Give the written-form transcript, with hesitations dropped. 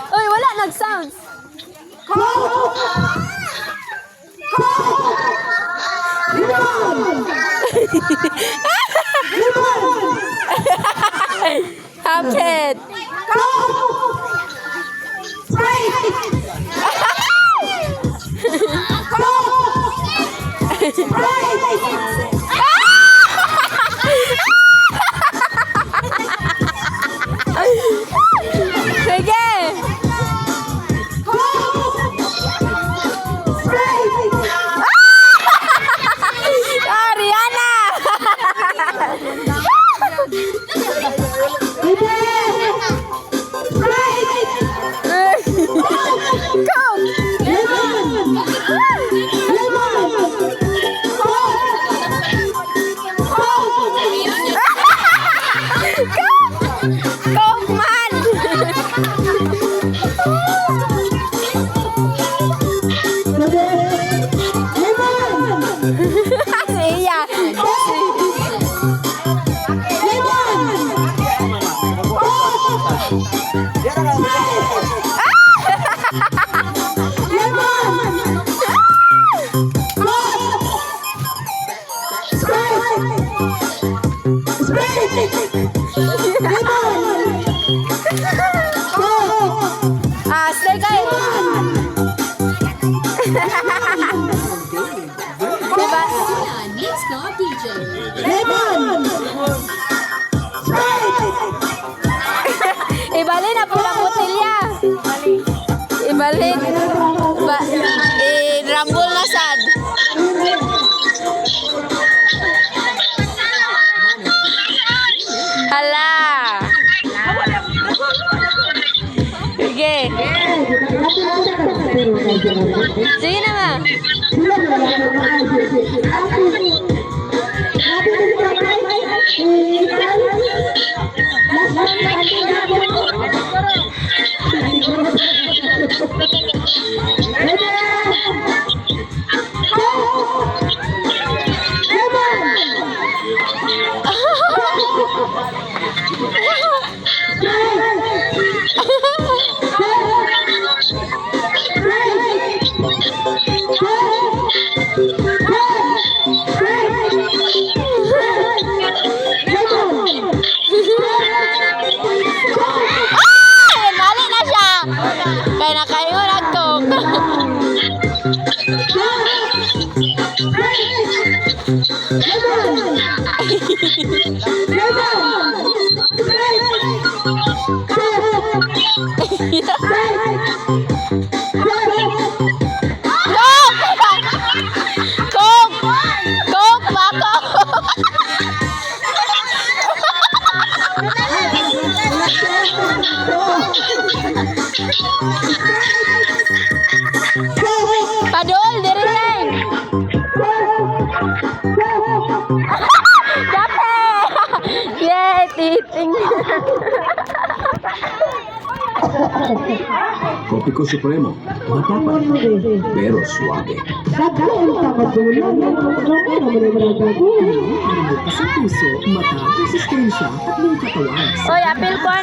Uy, wala nag-sounds. Hapit. Sige. Rihanna. Coke man. Iya. Stay kayo. Diba? Ibalin na pula botelya. Ibalin. Rambol na sad. Hala. Sige. Sige na ma. Mali na siya. Kaya nakaingon ako. Coke, bako. Padol, diri lang. Dape. Yay, titing. Kopiko Supremo, matapang, pero suave. Sa puso, mata, resistensya at may katawan. Oy, apil ko na.